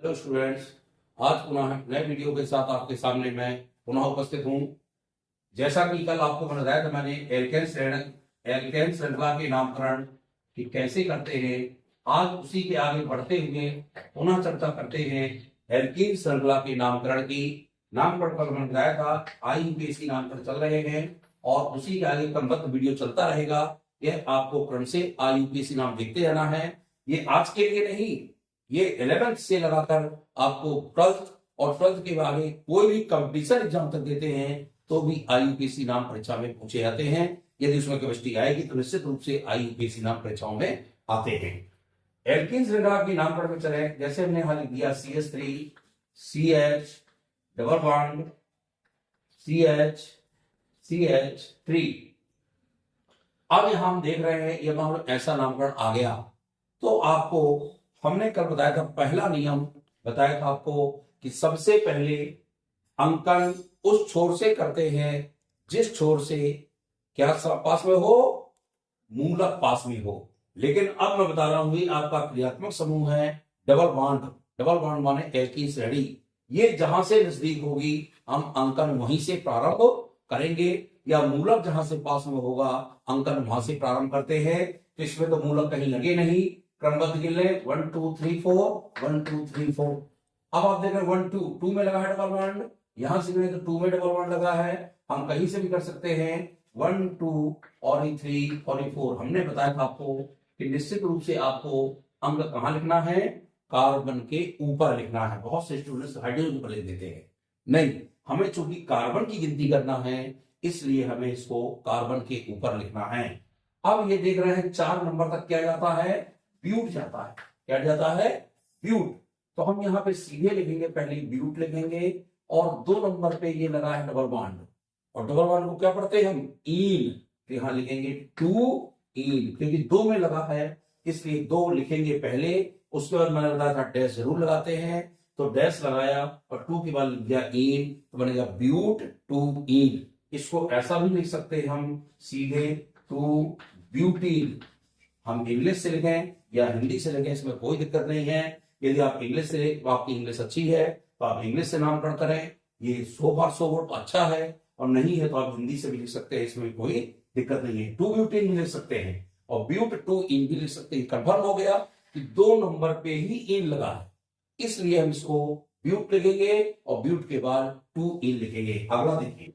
Hello students, आज पुनः नए वीडियो के साथ आपके सामने मैं पुनः उपस्थित हूँ। जैसा कि कल आपको बताया था मैंने एल्केन श्रृंखला के नामकरण कि कैसे करते हैं, आज उसी के आगे बढ़ते हुए पुनः चर्चा करते हैं एल्कीन श्रृंखला के नामकरण की। नामकरण कल मैंने बताया था, IUPAC नामकरण चल रहे हैं और उसी के आगे क्रमबद्ध वीडियो चलता रहेगा। यह आपको क्रम से IUPAC नाम देखते रहना है। ये आज के लिए नहीं, ये 11th से लगाकर आपको 12th और 12th के आगे कोई भी कंपटीशन एग्जाम तक देते हैं तो भी IUPAC नाम परीक्षा में पूछे जाते हैं। यदि उसमें केमिस्ट्री आएगी तो निश्चित रूप से IUPAC नाम परीक्षाओं में आते हैं। एल्कीन श्रृंखला के नामकरण में चले, जैसे हमने हाल दिया CH3 CH double bond CH CH3। अब यहां हम देख रहे हैं, ये मान लो ऐसा नामकरण आ गया तो आपको हमने कल बताया था, पहला नियम बताया था आपको कि सबसे पहले अंकन उस छोर से करते हैं जिस छोर से क्या पास में हो, मूलक पास में हो। लेकिन अब मैं बता रहा हूं आपका क्रियात्मक समूह है डबल बॉन्ड माने एल्कीन श्रेणी। ये जहां से नजदीक होगी हम अंकन वहीं से प्रारंभ करेंगे, या मूलक जहां से पास में होगा अंकन वहां से प्रारंभ करते हैं। तो इसमें तो मूलक कहीं लगे नहीं, क्रमबद्ध गिन ले 1 2 3 4 1 2 3 4। अब आप देख रहे हैं 1 2 2 में लगा है डबल बॉन्ड, यहां से तो 2 में डबल बॉन्ड लगा है। हम कहीं से भी कर सकते हैं 1 2 और 3 और 4। हमने बताया था आपको कि निश्चित रूप से आपको अंक कहां लिखना है, कार्बन के ऊपर लिखना है। बहुत से स्टूडेंट्स हाइड्रोजन पर लिख देते हैं, नहीं, हमें चूंकि कार्बन की गिनती करना है इसलिए हमें इसको कार्बन के ऊपर लिखना है। अब ये देख रहे हैं 4 नंबर तक क्या जाता है, ब्यूट जाता है। क्या जाता है, ब्यूट। तो हम यहाँ पे सीधे लिखेंगे, पहले ब्यूट लिखेंगे और 2 नंबर पे ये लगा है डबल बॉन्ड, और डबल बॉन्ड को क्या पढ़ते हैं हम, ईन। तो यहाँ लिखेंगे 2 ईन, क्योंकि 2 में लगा है इसलिए 2 लिखेंगे पहले, उसके बाद मैंने बताया था डैश जरूर लगाते हैं। तो डैश लगाया और 2 के बाद लिख दिया ईन, तो बनेगा ब्यूट 2 ईन। इसको ऐसा भी लिख सकते हैं हम सीधे 2 ब्यूटीन। हम इंग्लिश से लिखें या हिंदी से लिखें, इसमें कोई दिक्कत नहीं है। यदि आप इंग्लिश से, तो आपकी इंग्लिश अच्छी है तो आप इंग्लिश से नामकरण करें, ये 100 वोट अच्छा है। और नहीं है तो आप हिंदी से भी लिख सकते हैं, इसमें कोई दिक्कत नहीं है। 2 ब्यूटीन भी लिख सकते हैं और ब्यूट 2 इन भी लिख सकते हैं। कंफर्म हो गया कि 2 नंबर पे ही इन लगा है, इसलिए हम इसको ब्यूट लिखेंगे और ब्यूट के बाद 2 इन लिखेंगे। अगला देखिए,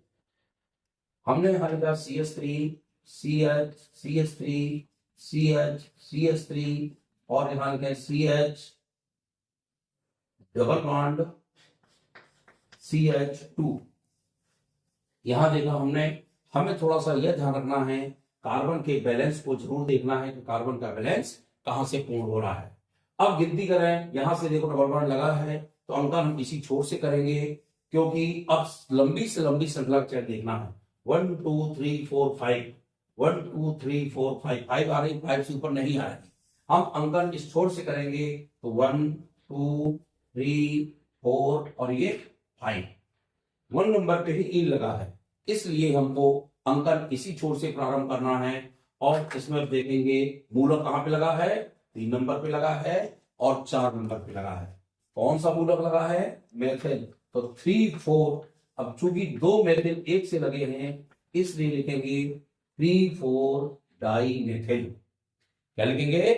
हमने यहां लिखा CH3 CH CH3 CH CH3 और यहां लिखा CH डबल बॉन्ड CH2। यहां देखा हमने, हमें थोड़ा सा यह ध्यान रखना है, कार्बन के बैलेंस को जरूर देखना है कि कार्बन का बैलेंस कहां से पूर्ण हो रहा है। अब गिनती करें, यहां से देखो डबल बॉन्ड लगा है तो अंकन हम इसी छोर से करेंगे, क्योंकि अब लंबी से लंबी श्रृंखला चेक देखना है। 1 2 3 4 5 1 2 3 4 5 5 आ रही, 5 से ऊपर नहीं आ रही। हम अंकन इस छोर से करेंगे तो 1 2 3 4 और ये 5। 1 नंबर पे ही इन लगा है, इसलिए हमको अंकन इसी छोर से प्रारंभ करना है। और इसमें देखेंगे मूलक कहां पे लगा है, 3 नंबर पे लगा है और 4 नंबर पे लगा है। कौन सा मूलक लगा है, मेथिल। तो 3 4, अब चूंकि 2 मेथिल एक से लगे हैं इसलिए लिखेंगे 3 4 डाई मेथिल। क्या लिखेंगे,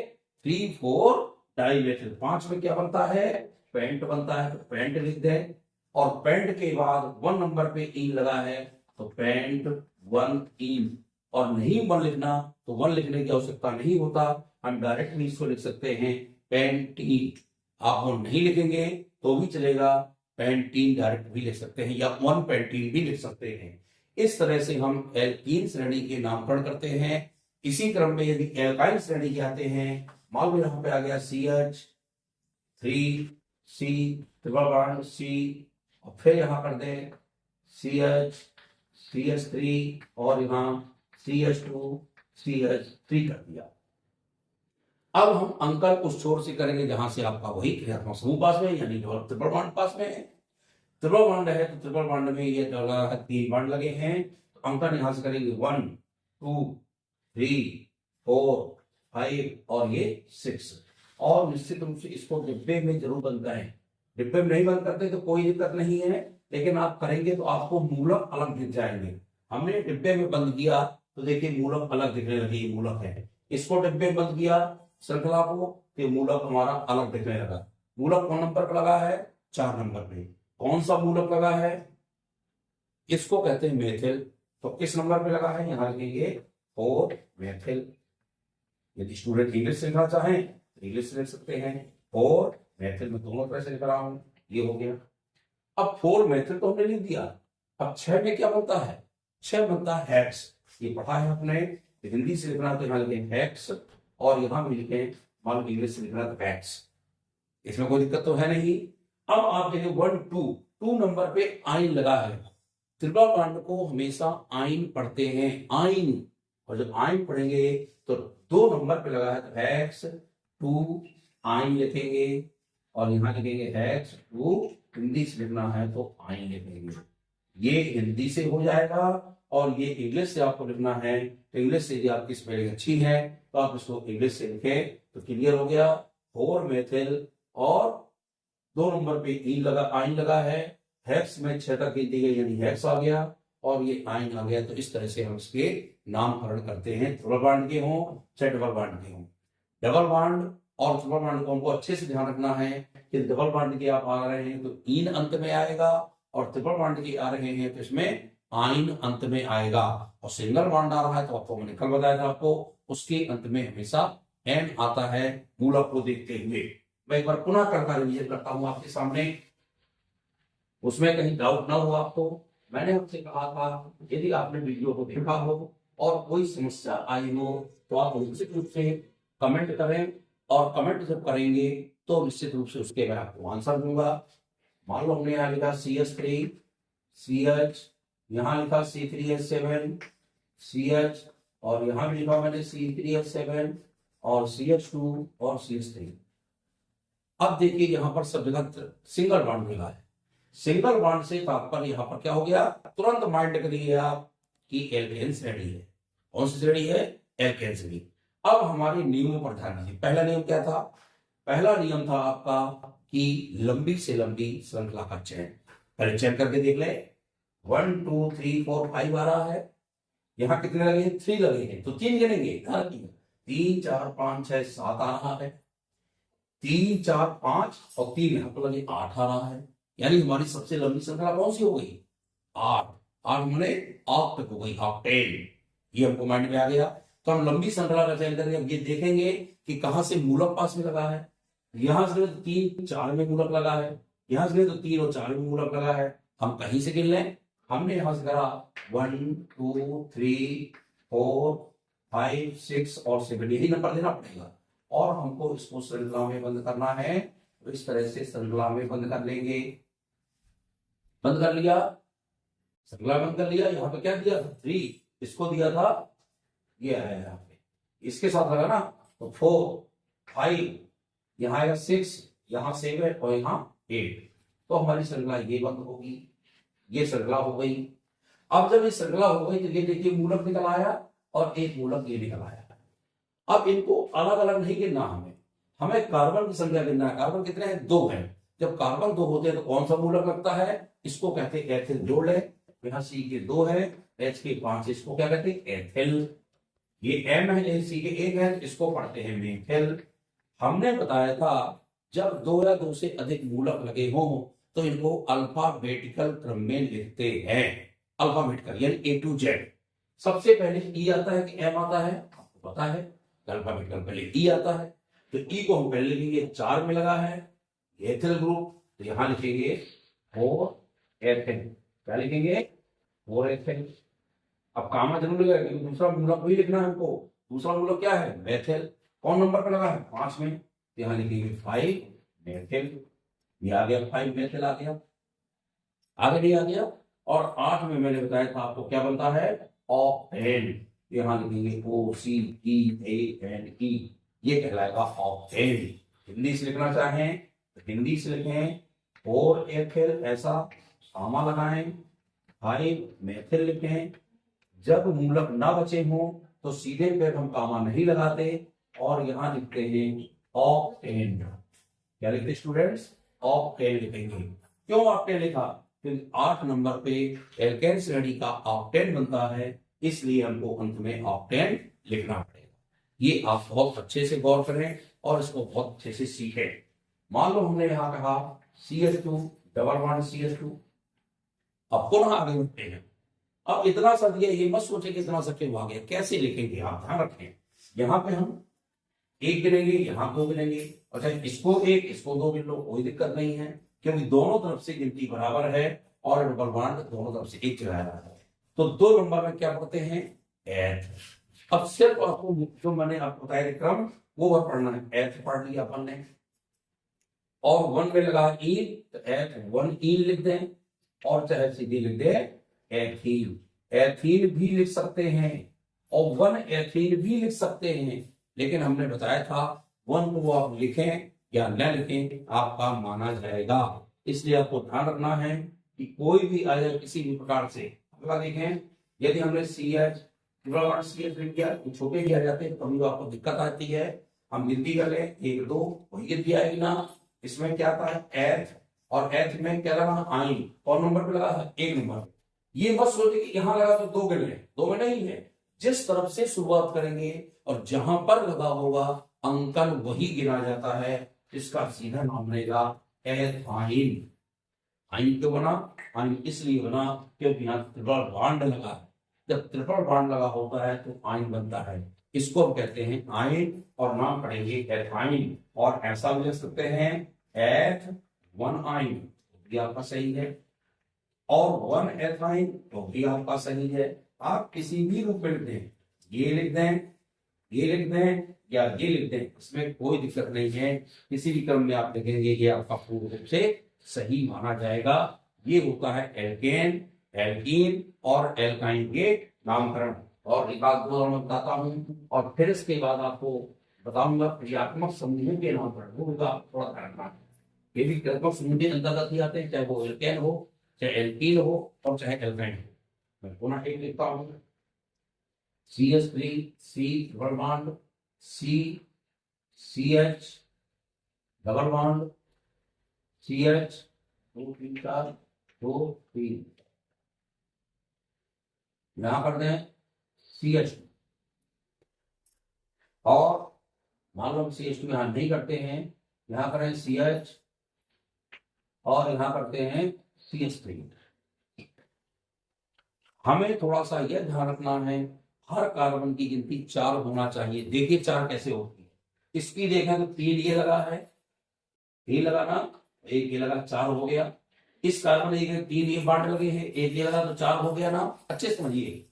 3 4 डाई मेथिल। 5 में क्या बनता है, पेंट बनता है, तो पेंट लिख दें। और पेंट के बाद 1 नंबर पे इन लगा है तो पेंट 1 इन। और नहीं 1 लिखना तो 1 लिखने की आवश्यकता नहीं होता, हम डायरेक्ट भी इसको लिख सकते हैं पेंटीन। आप 1 नहीं लिखेंगे तो भी चलेगा, पेंटीन डायरेक्ट भी लिख सकते हैं या 1 पेंटीन भी लिख सकते हैं। इस तरह से हम एल्कीन श्रेणी के नामकरण करते हैं। इसी क्रम में यदि एल्काइल श्रेणी के आते हैं, मान लो यहाँ पे आ गया CH3 C triple bond C, और फिर यहां कर दें CH CH3 और यहां CH2 CH3 कर दिया। अब हम अंकन उस छोर से करेंगे जहां से आपका वही क्रियात्मक समूह पास में, यानी ट्रिपल बॉन्ड पास में है। ट्रिपल बॉन्ड है तो ट्रिपल बॉन्ड में ये 3 बॉन्ड लगे हैं, तो अंकन यहां से करेंगे 1 2 3 4 5 और ये 6। और निश्चित रूप से इसको डिब्बे में जरूर बनता है, डिब्बे में नहीं बंद करते तो कोई दिक्कत नहीं है, लेकिन आप करेंगे तो आपको मूलक अलग दिख जाएंगे। हमने डिब्बे में बंद किया तो देखिए मूलक अलग दिखने लगी, मूलक है। इसको डिब्बे में बंद किया श्रृंखला को, तो मूलक हमारा अलग दिखने लगा। मूलक कौन नंबर पर लगा है? 4 नंबर पे। कौन सा मूलक लगा है? इसको कहते हैं मेथिल। तो किस नंबर पे लगा है? यहाँ लिखेंगे 4 मेथिल। यदि स्टूडेंट इंग्लिश लिखना चाहें तो इंग्लिश लिख सकते हैं। 4 मेथिल में दोनों तरह से लिख रहा हूं, ये हो गया। अब 4 मेथिल तो हमने लिख दिया, अब 6 में क्या बनता है? 6 बनता है हेक्स। ये पढ़ा है आपने। तो हिंदी से लिखना तो यहाँ लिखें हेक्स, और यहाँ भी लिखें, मान लो इंग्लिश से लिखना तो हेक्स। इसमें कोई दिक्कत तो है नहीं। अब आप देखें 1 2 नंबर पे आइन लगा है। त्रिपल बॉन्ड को हमेशा आइन पढ़ते हैं, आइन। और जब आइन पढ़ेंगे तो 2 नंबर पे लगा है तो हेक्स 2 आइन लिखेंगे, और यहाँ लिखेंगे हेक्स 2। हिंदी से लिखना है तो आइन लिखेंगे। ये हिंदी से हो जाएगा, और ये इंग्लिश से आपको लिखना है तो इंग्लिश से यदि आपकी स्पेलिंग अच्छी है तो आप इसको इंग्लिश से लिखें तो क्लियर हो गया। 4 मेथिल, और 2 नंबर पे इन लगा, आइन लगा है। हेक्स में 6 तक गिनती गई यानी हेक्स आ गया, और ये आइन आ गया। तो इस तरह से हम इसके नामकरण करते हैं, ट्रिपल बॉन्ड के हों चाहे डबल बॉन्ड के हों। डबल बॉन्ड और ट्रिपल बॉन्ड को हमको अच्छे से ध्यान रखना है कि डबल बॉन्ड के आप आ रहे हैं तो इन अंत में आएगा, और ट्रिपल बॉन्ड के आ रहे हैं तो इसमें आइन अंत में आएगा। और सिंगल बॉन्ड आ रहा है तो आपको मैंने कल बताया था आपको, उसके अंत में हमेशा एन आता है मूलक को देखते हुए। मैं एक बार पुनः करता रिवीजन करता हूं आपके सामने, उसमें कहीं डाउट ना हो आपको। मैंने आपसे कहा था यदि आपने वीडियो को देखा हो और कोई समस्या आई हो तो आप निश्चित रूप से कमेंट करें, और कमेंट जब करेंगे तो निश्चित रूप से उसके मैं आपको आंसर दूंगा। मान लो हमने यहाँ लिखा CH3 CH, यहाँ लिखा C3H7 CH, और यहाँ भी लिखा मैंने C3H7 और CH2 और CH3। अब देखिए यहाँ पर सब जगह सिंगल बॉन्ड मिला है। सिंगल बॉन्ड से तात्पर्य यहाँ पर क्या हो गया? तुरंत माइंड करिए आप कि एल्केन श्रेणी है। कौन सी श्रेणी है? एल्केन श्रेणी। अब हमारे नियमों पर ध्यान दीजिए। पहला नियम क्या था? पहला नियम था आपका कि लंबी से लंबी श्रृंखला का चयन। पहले चयन करके देख ले। 1 2 3 4 5 आ रहा है, यहाँ कितने लगे हैं? 3 लगे हैं, तो 3 गिनेंगे। 3 4 5 6 7 आ रहा है, 3 4 5 और 3 यहाँ पर लगे 8 आ रहा है। यानी हमारी सबसे लंबी श्रृंखला कौन सी हो गई? 8। 8 मैंने 8 तक हो गई, ऑक्टेन। ये हमको माइंड में आ गया। तो हम लंबी श्रृंखला का चयन करके अब ये देखेंगे कि कहां से मूलक पास में लगा है। यहां से तो 3 4 में मूलक लगा है, यहां से तो 3 और 4 में मूलक लगा है। हम कहीं से गिन लें। हमने यहां से करा 1 2 3 4 5 6 और 7, यही नंबर देना पड़ेगा। और हमको इसको श्रृंखला में बंद करना है, तो इस तरह से श्रृंखला में बंद कर लेंगे। बंद कर लिया, श्रृंखला बंद कर लिया। यहाँ पे क्या दिया था? 3, इसको दिया था, ये आया यहाँ पे, इसके साथ लगा ना, तो 4 5, यहाँ आएगा 6, यहाँ 7 और यहाँ 8। तो हमारी श्रृंखला ये बंद होगी, ये श्रृंखला हो गई। अब जब ये श्रृंखला हो गई तो ये देखिए मूलक निकल आया और एक मूलक ये निकल आया। अब इनको अलग अलग नहीं गिनना, हमें कार्बन की संख्या गिनना है। कार्बन कितने हैं? 2 हैं। जब कार्बन 2 होते हैं तो कौन सा मूलक लगता है? इसको कहते हैं एथिल। जोड़ ले, यहाँ C के 2 है, H के 5, इसको क्या कहते हैं? एथिल। ये M है, C के 1 है, इसको पढ़ते हैं मेथिल। हमने बताया था जब 2 या 2 से अधिक मूलक लगे हों तो इनको अल्फाबेटिकल क्रम में लिखते हैं। अल्फाबेटिकल यानी A to Z। सबसे पहले E आता है कि M आता है? आपको पता है अल्फाबेटिकल पहले E आता है, तो E को हम पहले लिखेंगे 4 में लगा है एथिल ग्रुप, तो यहां लिखेंगे 4 एथिल। क्या लिखेंगे? 4 एथिल। अब कामा जरूर लगेगा क्योंकि दूसरा मूलक भी लिखना है हमको। दूसरा मूलक क्या है? मेथिल। कौन नंबर पर लगा है? 5 में, तो यहां लिखेंगे 5 मेथिल। ये आ गया 5 मेथिल आ गया। आगे नहीं आ गया। और 8 में मैंने बताया था आपको क्या बनता है? ऑक्टेन। यहां लिखेंगे OCTANE, ये कहलाएगा ऑक्टेन। हिंदी से लिखना चाहें तो हिंदी से लिखें 4 एथिल, ऐसा कामा लगाएं, 5 मेथिल लिखें। जब मूलक ना बचे हों तो सीधे पे हम कामा नहीं लगाते और यहां लिखते हैं ऑक्टेन। क्या लिखते स्टूडेंट्स? ऑक्टेन लिखेंगे। क्यों ऑक्टेन लिखा? क्योंकि 8 नंबर पे एल्केन श्रेणी का ऑक्टेन बनता है, इसलिए हमको अंत में ऑक्टेन लिखना पड़ेगा। ये आप बहुत अच्छे से गौर करें और इसको बहुत अच्छे से सीखें। मान लो हमने यहां कहा CH2 डबल बॉन्ड CH2। अब पुनः आगे बढ़ते हैं। अब इतना सा दिया, ये मत सोचे कि इतना सा क्यों आ गया, कैसे लिखेंगे आप ध्यान रखें। यहाँ पे हम एक गिनेंगे, यहाँ दो गिनेंगे, अच्छा इसको एक इसको दो गिन लो, कोई दिक्कत नहीं है, क्योंकि दोनों तरफ से गिनती बराबर है और डबल बॉन्ड दोनों तरफ से एक चलाया रहा है। तो 2 नंबर में क्या पढ़ते हैं? एथ। अब सिर्फ आपको जो मैंने आपको बताया क्रम वो पढ़ना है। एथ पढ़ लिया अपन ने, और 1 में लगा ईन, तो एथ 1 ईन लिख दें, और चाहे सीधी लिख दें एथीन। एथीन भी लिख सकते हैं और 1 एथीन भी लिख सकते हैं, लेकिन हमने बताया था 1 को आप लिखें या न लिखें आपका माना जाएगा। इसलिए आपको ध्यान रखना है कि कोई भी आ जाए किसी भी प्रकार से। अगला देखें, यदि हमने CH लिख दिया तो छोटे भी आ जाते हैं, तो आपको दिक्कत आती है। हम गिनती कर लें 1 2, वही गिनती आएगी ना। इसमें क्या था? एथ, और एथ में क्या लगा? आइन। कौन नंबर पे लगा है? 1 नंबर। ये मत सोचे कि यहां लगा तो 2 गिन लें, 2 में नहीं है। जिस तरफ से शुरुआत करेंगे और जहां पर लगा होगा अंकन वही गिना जाता है। इसका सीधा नाम बनेगा एथाइन। आइन क्यों बना? आइन इसलिए बना क्योंकि यहाँ ट्रिपल बॉन्ड लगा है। जब ट्रिपल बॉन्ड लगा होता है तो आइन बनता है। इसको हम कहते हैं आइन, और नाम पढ़ेंगे एथाइन। और ऐसा भी लिख सकते हैं एथ 1 आइन, भी आपका सही है, और 1 एथाइन तो भी आपका सही है। आप किसी भी रूप में लिख दें, ये लिख दें, ये लिख दें या ये लिख दें, इसमें कोई दिक्कत नहीं है। किसी भी क्रम में आप लिखेंगे ये आपका पूर्ण रूप से सही माना जाएगा। ये होता है एल्केन, एल्कीन और एल्काइन के नामकरण। और एक आध दो मैं बताता हूँ, और फिर इसके बाद आपको बताऊंगा क्रियात्मक समूहों के नामकरण। वो होगा थोड़ा ध्यान रखना। ये भी क्रियात्मक समूह के अंतर्गत ही आते हैं, चाहे वो एल्केन हो, चाहे एल्कीन हो, और चाहे एल्काइन हो। मैं पुनः एक लिखता हूँ, CH3 C double bond C CH double bond CH 2 3 4 2 3, यहां करते हैं CH2, और मान लो CH2 यहां नहीं करते हैं, यहां करें CH, और यहां करते हैं CH3। हमें थोड़ा सा यह ध्यान रखना है, हर कार्बन की गिनती 4 होना चाहिए। देखिए 4 कैसे होती है। इसकी देखें तो 3 ये लगा है, 3 लगा ना, 1 ये लगा, 4 हो गया। इस कार्बन देखें 3 ये बांट लगे हैं, 1 ये लगा तो 4 हो गया ना। अच्छे से समझिए,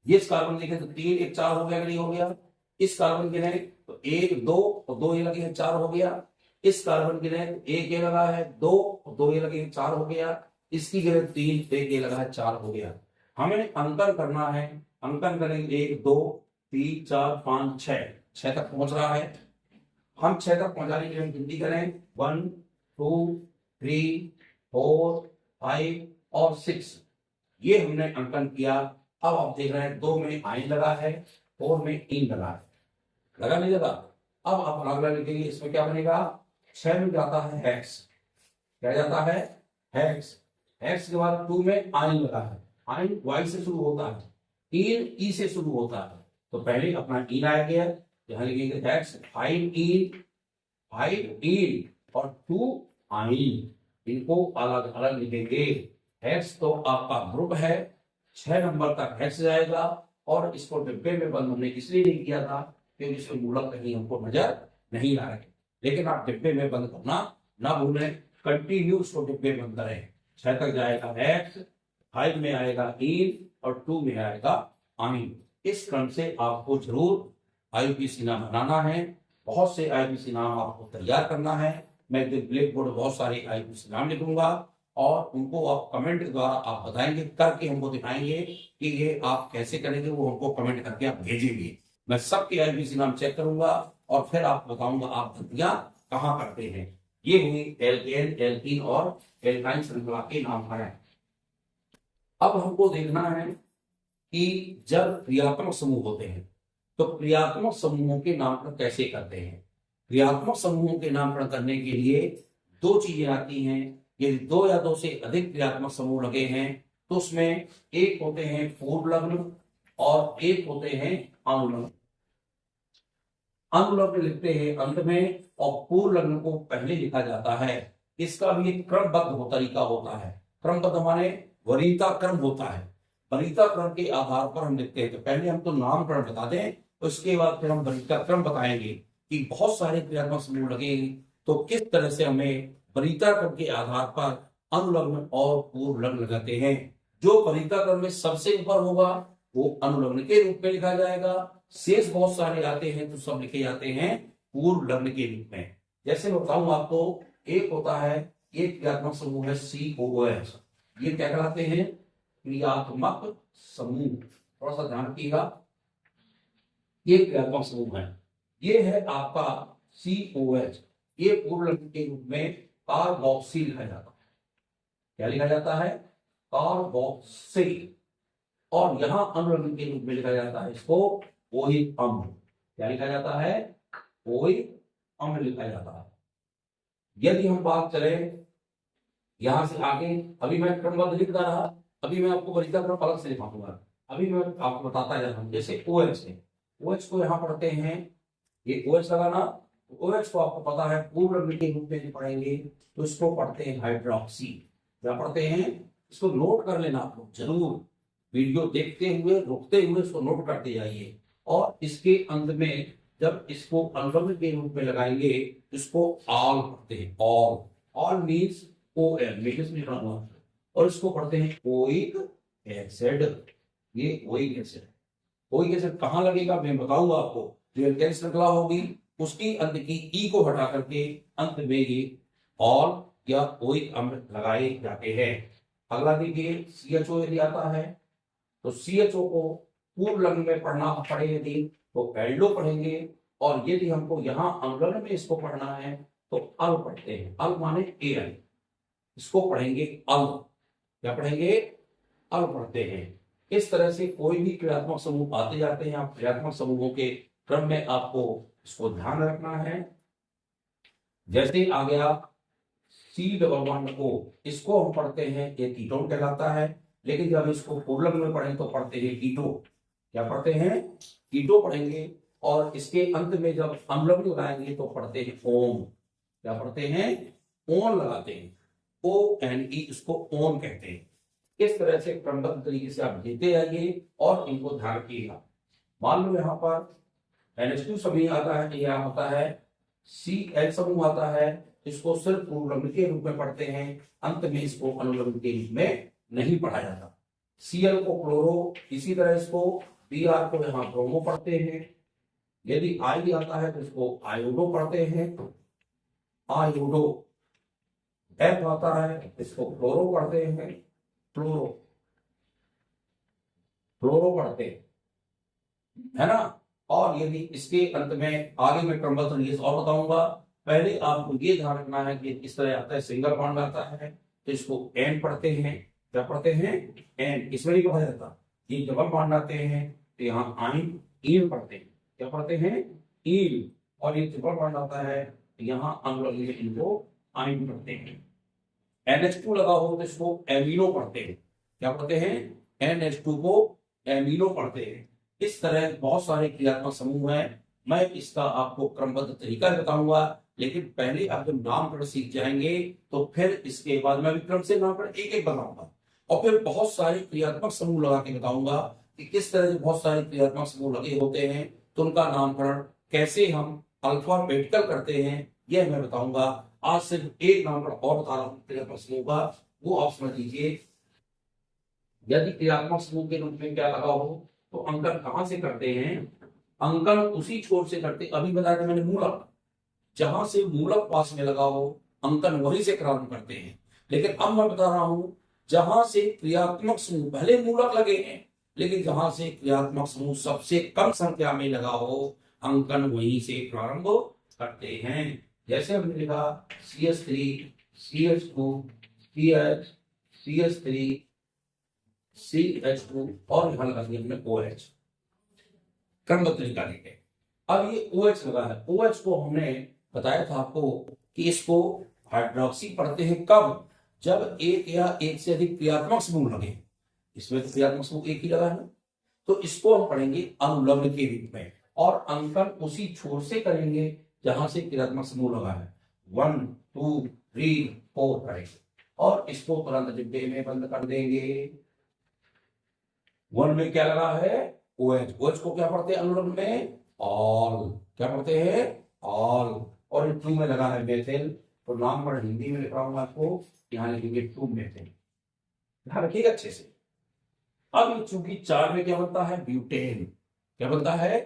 ये इस कार्बन देखें तो 3 1 4 हो गया कि नहीं हो गया। इस कार्बन के नहीं तो 1 2 और 2 ये लगे हैं, 4 हो गया। इस कार्बन के नहीं 1 ये लगा है, 2 और 2 ये लगे हैं, 4 हो गया। इसकी गिरे 3 1 ये लगा है, 4 हो गया। हमें अंकन करना है, अंकन करेंगे 1 2 3 4 5 6 तक पहुंच रहा है। हम 6 तक पहुंचाने के लिए गिनती करें 1 2 3 4 5 और 6। ये हमने अंकन किया। अब आप देख रहे हैं 2 में आइन लगा है, 4 में इन लगा है, लगा नहीं लगा। अब आप अगला लिखेंगे, इसमें क्या बनेगा? 6 में जाता है हेक्स, क्या जाता है? हेक्स। हेक्स के बाद 2 में आइन लगा है, आइन वाई से शुरू होता है, इन ई से शुरू होता है, तो पहले अपना इन आ गया, यहां लिखेंगे हेक्स 5 इन 5 इन और 2 आइन। इनको अलग अलग लिखेंगे। हेक्स तो आपका ग्रुप है, 6 नंबर तक हेक्स जाएगा, और इसको डिब्बे में बंद हमने इसलिए नहीं किया था क्योंकि इसमें मूलक कहीं हमको नजर नहीं आ रहे। लेकिन आप डिब्बे में बंद करना ना भूलें, कंटिन्यू उसको डिब्बे में बंद करें। 6 तक जाएगा हेक्स, 5 में आएगा इन और 2 में आएगा आइन। इस क्रम से आपको जरूर IUPAC नाम बनाना है। बहुत से IUPAC नाम आपको तैयार करना है। मैं ब्लैक बोर्ड बहुत सारे IUPAC नाम लिखूंगा, और उनको आप कमेंट के द्वारा आप बताएंगे, करके हमको दिखाएंगे कि ये आप कैसे करेंगे। वो हमको कमेंट करके आप भेजेंगे, मैं सबके IUPAC नाम चेक करूंगा और फिर आपको बताऊंगा आप गलतियां कहाँ करते हैं। ये हुई एल्केन, एल्कीन और एल्काइन श्रृंखला के नाम है। अब हमको देखना है कि जब क्रियात्मक समूह होते हैं तो क्रियात्मक समूहों के नामकरण कैसे करते हैं। क्रियात्मक समूहों के नामकरण करने के लिए दो चीजें आती हैं। यदि दो या दो से अधिक क्रियात्मक समूह लगे हैं तो उसमें एक होते हैं पूर्व लग्न और एक होते हैं अनुलग्न। अनुलग्न लिखते हैं अंत में और पूर्व लग्न को पहले लिखा जाता है। इसका भी एक क्रमबद्ध तरीका होता है। क्रमबद्ध माने वरीयता क्रम होता है। वरीयता क्रम के आधार पर हम लिखते हैं। तो पहले हम तो नामकरण बता दें, उसके बाद फिर हम वरीयता क्रम बताएंगे कि बहुत सारे क्रियात्मक समूह लगे तो किस तरह से हमें वरीयता क्रम के आधार पर अनुलग्न और पूर्व लग्न लगाते हैं। जो वरीयता क्रम में सबसे ऊपर होगा वो अनुलग्न के रूप में लिखा जाएगा। शेष बहुत सारे आते हैं तो सब लिखे जाते हैं पूर्व लग्न के रूप में। जैसे मैं बताऊं आपको, एक होता है, एक क्रियात्मक समूह है COOH। ये क्या कहलाते हैं? क्रियात्मक समूह। थोड़ा सा ध्यान रखिएगा, ये क्रियात्मक समूह है। ये है आपका COH। ये पूर्व लग्न के रूप में कार्बोक्सिल लिखा जाता है। क्या लिखा जाता है? कार्बोक्सिल। और यहां अनुलग्न के रूप में लिखा जाता है इसको ओहिक अम्ल। क्या लिखा जाता है? ओहिक अम्ल लिखा जाता है। यदि हम बात करें यहां से आगे, अभी मैं क्रमबद्ध लिख रहा, अभी मैं आपको वरीयता क्रम अलग से लिखाऊंगा। अभी मैं आपको बताता जा रहा हूं। जैसे OH है, OH को यहां पढ़ते हैं, ये OH लगाना। OH को आपको पता है पूर्व लग्न के रूप में पढ़ेंगे तो इसको पढ़ते हैं हाइड्रोक्सी। क्या पढ़ते हैं? इसको नोट कर लेना आप लोग जरूर, वीडियो देखते हुए रुकते हुए इसको नोट करते जाइए। और इसके अंत में जब इसको अनुलग्न के रूप में लगाएंगे इसको ऑल पढ़ते हैं। ऑल मीन्स OL मीन्स लिखा हुआ, और इसको पढ़ते हैं ओइक एसिड। ये ओइक एसिड। ओइक एसिड कहाँ लगेगा मैं बताऊंगा आपको। जो एल्केन श्रृंखला होगी उसकी अंत की ई को हटा करके अंत में ये ऑल या ओइक अम्ल लगाए जाते हैं। अगला देखिए CHO यदि आता है तो CHO को पूर्व लग्न में पढ़ना पड़े यदि तो एल्डो पढ़ेंगे, और यदि हमको यहाँ अनुलग्न में इसको पढ़ना है तो अल पढ़ते हैं। अल माने Al, इसको पढ़ेंगे अल। क्या पढ़ेंगे? अल पढ़ते हैं। इस तरह से कोई भी क्रियात्मक समूह आते जाते हैं। आप क्रियात्मक समूहों के क्रम में आपको इसको ध्यान रखना है। जैसे आ गया C+O, इसको हम पढ़ते हैं ये कीटोन कहलाता है। लेकिन जब इसको पूर्व लग्न में पढ़ें तो पढ़ते हैं कीटो। क्या पढ़ते हैं? कीटो पढ़ेंगे। और इसके अंत में जब अनुलग्न लगाएंगे तो पढ़ते हैं ओम। क्या पढ़ते हैं? ओन लगाते हैं। ONE, इसको ओन कहते हैं। इस तरह से क्रमबद्ध तरीके से आप लेते आइए और इनको ध्यान रखिएगा। मान लो यहाँ पर NH2 समूह आता है, यह होता है Cl समूह आता है, इसको सिर्फ पूर्व लग्न के रूप में पढ़ते हैं। अंत में इसको अनुलग्न के रूप में नहीं पढ़ा जाता। Cl को क्लोरो, इसी तरह इसको Br को यहाँ ब्रोमो पढ़ते हैं। यदि I आता है तो इसको आयोडो पढ़ते हैं, आयोडो। F आता है इसको क्लोरो पढ़ते हैं, क्लोरो, क्लोरो पढ़ते हैं, है ना। और यदि इसके अंत में आगे मैं क्रमबद्ध तरीके से और बताऊंगा। पहले आपको ये ध्यान रखना है कि इस तरह आता है सिंगल बॉन्ड आता है तो इसको एन पढ़ते हैं। क्या पढ़ते हैं? एन। इसमें नहीं पढ़ा जाता। ये डबल बॉन्ड आते हैं तो यहाँ आइन ईन पढ़ते हैं। क्या पढ़ते हैं? ईन। और ये ट्रिपल बॉन्ड आता है तो यहाँ अनुलग्न में इनको आइन पढ़ते हैं। NH2 लगा हो तो इसको एमिनो पढ़ते हैं। क्या पढ़ते हैं? NH2 को एमिनो पढ़ते हैं। इस तरह बहुत सारे क्रियात्मक समूह हैं। मैं इसका आपको क्रमबद्ध तरीका बताऊंगा, लेकिन पहले आप जब नामकरण सीख जाएंगे तो फिर इसके बाद मैं विक्रम से नामकरण एक एक बताऊंगा, और फिर बहुत सारे क्रियात्मक समूह लगा के बताऊंगा कि किस तरह से बहुत सारे क्रियात्मक समूह लगे होते हैं तो उनका नामकरण कैसे हम अल्फाबेटिकल करते हैं, यह मैं बताऊंगा। आज सिर्फ एक नामकरण और बता रहा हूं क्रियात्मक समूह का, वो आप समझ लीजिए। यदि क्रियात्मक समूह के रूप में क्या लगा हो तो अंकन कहां से करते हैं? अंकन उसी छोर से करते, अभी बताया था मैंने मूलक, जहां से मूलक पास में लगा हो अंकन वहीं से प्रारंभ करते हैं। लेकिन अब मैं बता रहा हूं जहां से क्रियात्मक समूह, भले मूलक लगे हैं लेकिन जहां से क्रियात्मक समूह सबसे कम संख्या में लगा हो अंकन वहीं से प्रारंभ करते हैं। जैसे हमने लिखा CH3, CH2, CH, CH3, CH2 और यहां लगा दिया हमने OH। क्रमबद्ध तरीका लेके अब ये OH लगा है। OH को हमने बताया था आपको कि इसको हाइड्रोक्सी पढ़ते हैं कब? जब एक या एक से अधिक क्रियात्मक समूह लगे। इसमें तो क्रियात्मक समूह एक ही लगा है, तो इसको हम पढ़ेंगे अनुलग्न के रूप में, और अंकन उसी छोर से करेंगे जहां से क्रियात्मक समूह लगा है। 1 2 3 4 करेंगे और इसको तुरंत डिब्बे में बंद कर देंगे। 1 में क्या लगा है? OH। OH को क्या पढ़ते हैं अनुलग्न में? ऑल। क्या पढ़ते हैं? ऑल। और 2 में लगा है मेथिल, तो नाम पर हिंदी में लिख रहा हूं आपको, यहां लिखेंगे 2 मेथिल। ध्यान रखिएगा अच्छे से। अब चूंकि 4 में क्या बनता है? ब्यूटेन। क्या बनता है?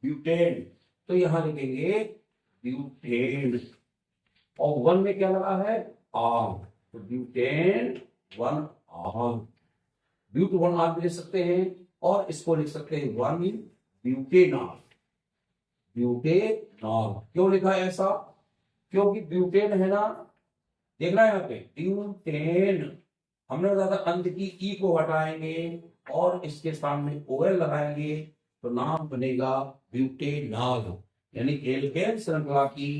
ब्यूटेन। तो यहां लिखेंगे ब्यूटेन। और 1 में क्या लगा है? आल। तो ब्यूटेन 1 आल। ब्यूट 1 आल भी लिख सकते हैं, और इसको लिख सकते हैं 1 ब्यूटेनॉल। ब्यूटेनॉल क्यों लिखा है ऐसा? क्योंकि ब्यूटेन है ना, देखना है यहाँ पे ब्यूटेन, हमने बताया था अंत की ई को हटाएंगे और इसके सामने OL लगाएंगे तो नाम बनेगा ब्यूटेनॉल। यानी एल्केन श्रृंखला की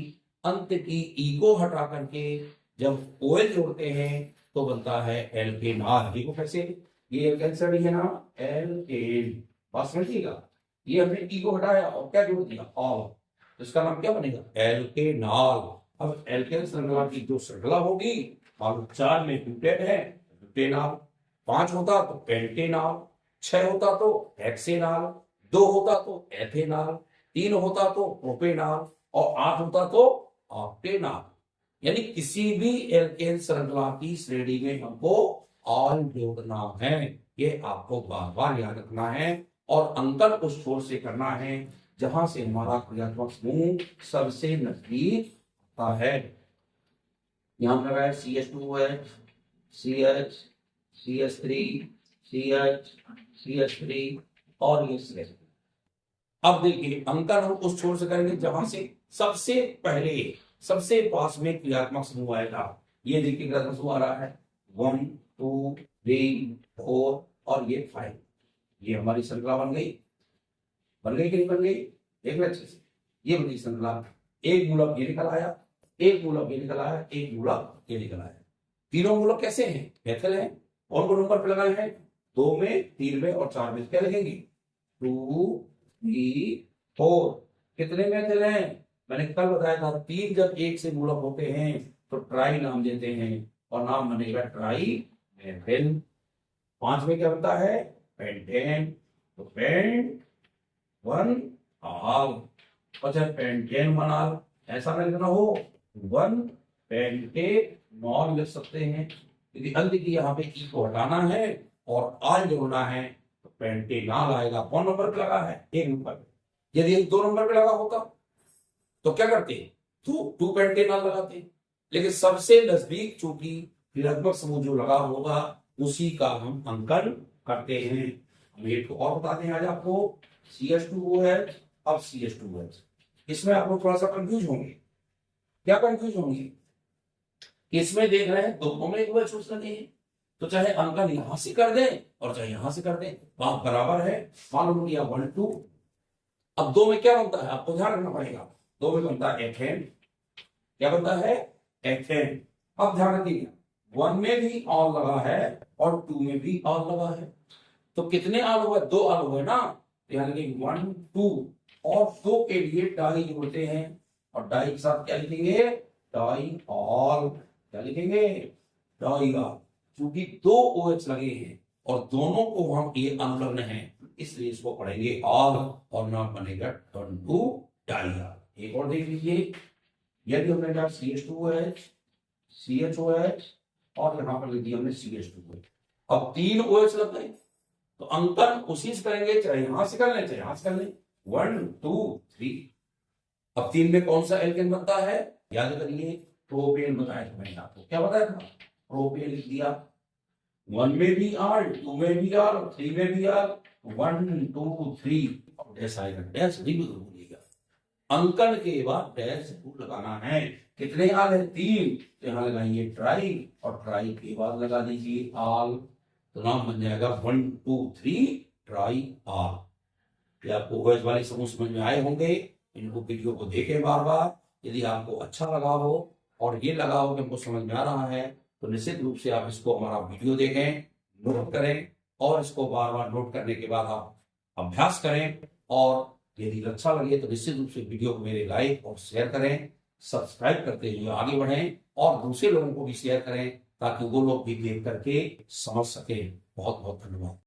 अंत की ई को हटा करके जब OL जोड़ते हैं तो बनता है एल्केनॉल। देखो कैसे, ये एल्केन श्रेणी है ना, एल्केन। बात समझिएगा, ये हमने ई को हटाया और क्या जोड़ दिया? ऑल। तो इसका नाम क्या बनेगा? एल्केनॉल। अब एल्केन श्रृंखला की जो श्रृंखला होगी, मान 4 में ब्यूटेन है, ब्यूटेनॉल। 5 होता तो पेंटेनॉल, 6 होता तो हेक्सेनॉल, 2 होता तो एथेनॉल, 3 होता तो प्रोपेनॉल, और 8 होता तो ऑक्टेनॉल। यानी किसी भी एल्केन श्रृंखला की श्रेणी में हमको ऑल जोड़ना है, ये आपको बार बार याद रखना है, और अंकन उस छोर से करना है जहां से हमारा क्रियात्मक समूह सबसे नजदीक आता है। यहां पर है CH2OH, CH, CH3, CH, CH3 और ये CH3। अब देखिए अंकन हम उस छोर से करेंगे जहां से सबसे पहले सबसे पास में क्रियात्मक समूह आएगा। ये देखिए क्रियात्मक समूह आ रहा है 1 2 3 4 और ये 5। ये हमारी श्रृंखला बन गई कि नहीं बन गई? देख लो अच्छे से, ये बनी श्रृंखला। एक मूलक ये निकल आया, एक मूलक ये निकल आया, एक मूलक ये निकल आया। तीनों मूलक कैसे हैं? मेथिल हैं। कौन कौन नंबर पे लगाए हैं? 2 में, 3 में और 4 में। क्या लिखेंगे? 2 3 4। कितने मेथिल हैं? मैंने कल बताया था 3 जब एक से मूलक होते हैं तो ट्राई नाम देते हैं और नाम बनेगा ट्राई मेथिल। 5 में क्या बनता है? पेंटेन। तो पेंट 1 आल। अच्छा पेंटेन 1 आल ऐसा ना लिखना हो, 1 पेंटेनॉल लिख सकते हैं। यदि अंत की यहाँ पे ई को हटाना है और आल जोड़ना है तो पेंटेनॉल आएगा। कौन नंबर पे लगा है? 1 नंबर पे। यदि 2 नंबर पे लगा होता तो क्या करते? तो 2 पेंटेनॉल लगाते। लेकिन सबसे नजदीक चूंकि क्रियात्मक समूह जो लगा होगा उसी का हम अंकन करते हैं। हम एक और बताते हैं आज आपको, CH2OH। अब CH2OH, इसमें आप लोग थोड़ा सा कंफ्यूज होंगे। क्या कंफ्यूज होंगे? इसमें देख रहे हैं दोनों में एक OH लगे हैं, तो चाहे अंकन यहां से कर दें और चाहे यहां से कर दें, बात बराबर है। मालूम किया 1 2। अब 2 में क्या बनता है आपको ध्यान रखना पड़ेगा। 2 में बनता है एथेन। क्या बनता है? एथेन। अब ध्यान रखिएगा 1 में भी ऑल लगा है और 2 में भी ऑल लगा है, तो कितने ऑल हुए? 2 ऑल हुए ना। यानी 1 2 और 2 के लिए डाई जोड़ते हैं और डाई के साथ क्या लिखेंगे? Diol. क्या लिखेंगे? Diol. क्योंकि 2 OH लगे हैं और दोनों को हम ये अनुलग्न है, इसलिए इसको पढ़ेंगे ऑल और नाम बनेगा टर्न डाई ऑल। एक और देख लीजिए, यदि हमने कहा CH2OH, CHOH और यहां पर लिख दिया हमने CH2OH। अब 3 OH लग गए तो अंकन उसी से करेंगे, चाहे यहां से कर लें चाहे यहां से कर लें। 1 2 3। अब 3 में कौन सा एल्केन बनता है? याद करिए, प्रोपेन बताया था मैंने आपको। क्या बताया था? प्रोपेन लिख दिया। 1 में भी आर, 2 में भी आर, 3 में भी आर। 1 2 3 और डैश आएगा। डैश नहीं भूलिएगा, अंकन के बाद डैश जरूर लगाना है। कितने आल है? 3। तो यहां लगाएंगे ट्राई और ट्राई के बाद लगा दीजिए आल, तो नाम बन जाएगा 1 2 3 ट्राई आल। ये आपको OH वाले समूह समझ में आए होंगे। इनको वीडियो को देखें बार बार। यदि आपको अच्छा लगा हो और ये लगा हो कि हमको समझ में आ रहा है, तो निश्चित रूप से आप इसको हमारा वीडियो देखें, नोट करें और इसको बार बार नोट करने के बाद आप अभ्यास करें। और यदि अच्छा लगे तो निश्चित रूप से वीडियो को मेरे लाइक और शेयर करें, सब्सक्राइब करते हुए आगे बढ़ें और दूसरे लोगों को भी शेयर करें ताकि वो लोग भी देख करके समझ सकें। बहुत बहुत धन्यवाद।